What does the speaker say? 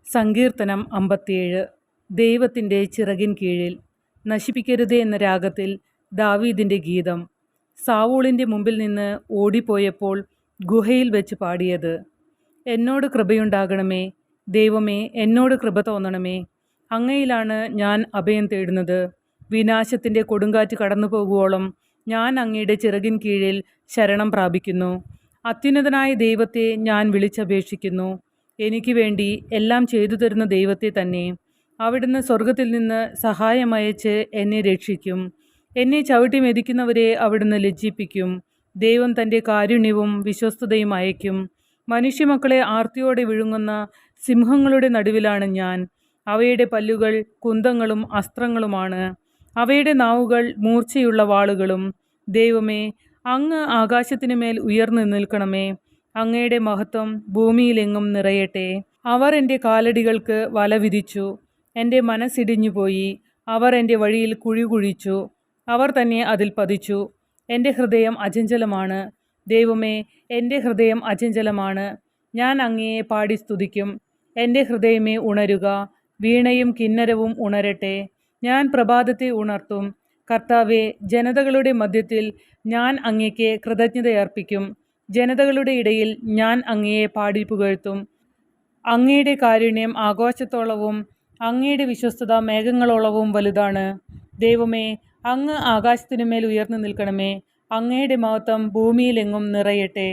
സങ്കീർത്തനം 57. ദൈവത്തിൻ്റെ ചിറകിൻ കീഴിൽ. നശിപ്പിക്കരുതേ എന്ന രാഗത്തിൽ ദാവീദിൻ്റെ ഗീതം. സാവൂളിൻ്റെ മുമ്പിൽ നിന്ന് ഓടിപ്പോയപ്പോൾ ഗുഹയിൽ വെച്ച് പാടിയത്. എന്നോട് കൃപയുണ്ടാകണമേ, ദൈവമേ, എന്നോട് കൃപ തോന്നണമേ. അങ്ങയിലാണ് ഞാൻ അഭയം തേടുന്നത്. വിനാശത്തിൻ്റെ കൊടുങ്കാറ്റ് കടന്നു പോകുവോളം ഞാൻ അങ്ങയുടെ ചിറകിൻ കീഴിൽ ശരണം പ്രാപിക്കുന്നു. അത്യുന്നതനായ ദൈവത്തെ ഞാൻ വിളിച്ചപേക്ഷിക്കുന്നു. എനിക്ക് വേണ്ടി എല്ലാം ചെയ്തു തരുന്ന ദൈവത്തെ തന്നെ. അവിടുന്ന് സ്വർഗത്തിൽ നിന്ന് സഹായമയച്ച് എന്നെ രക്ഷിക്കും. എന്നെ ചവിട്ടി മെതിക്കുന്നവരെ അവിടുന്ന് ലജ്ജിപ്പിക്കും. ദൈവം തൻ്റെ കാരുണ്യവും വിശ്വസ്തതയും അയക്കും. മനുഷ്യമക്കളെ ആർത്തിയോടെ വിഴുങ്ങുന്ന സിംഹങ്ങളുടെ നടുവിലാണ് ഞാൻ. അവയുടെ പല്ലുകൾ കുന്തങ്ങളും അസ്ത്രങ്ങളുമാണ്. അവയുടെ നാവുകൾ മൂർച്ചയുള്ള വാളുകളും. ദൈവമേ, അങ്ങ് ആകാശത്തിനു മേൽ ഉയർന്നു നിൽക്കണമേ. അങ്ങയുടെ മഹത്വം ഭൂമിയിലെങ്ങും നിറയട്ടെ. അവർ എൻ്റെ കാലടികൾക്ക് വല വിരിച്ചു. എൻ്റെ മനസ്സിടിഞ്ഞുപോയി. അവർ എൻ്റെ വഴിയിൽ കുഴി കുഴിച്ചു. അവർ തന്നെ അതിൽ പതിച്ചു. എൻ്റെ ഹൃദയം അചഞ്ചലമാണ്. ദൈവമേ, എൻ്റെ ഹൃദയം അചഞ്ചലമാണ്. ഞാൻ അങ്ങയെ പാടി സ്തുതിക്കും. എൻ്റെ ഹൃദയമേ, ഉണരുക. വീണയും കിന്നരവും ഉണരട്ടെ. ഞാൻ പ്രഭാതത്തെ ഉണർത്തും. കർത്താവേ, ജനതകളുടെ മധ്യത്തിൽ ഞാൻ അങ്ങയ്ക്ക് കൃതജ്ഞതയർപ്പിക്കും. ജനതകളുടെ ഇടയിൽ ഞാൻ അങ്ങയെ പാടി പുകഴ്ത്തും. അങ്ങയുടെ കാരുണ്യം ആകാശത്തോളവും അങ്ങയുടെ വിശ്വസ്തത മേഘങ്ങളോളവും വലുതാണ്. ദൈവമേ, അങ്ങ് ആകാശത്തിനുമേൽ ഉയർന്നു നിൽക്കണമേ. അങ്ങയുടെ മഹത്വം ഭൂമിയിലെങ്ങും നിറയട്ടെ.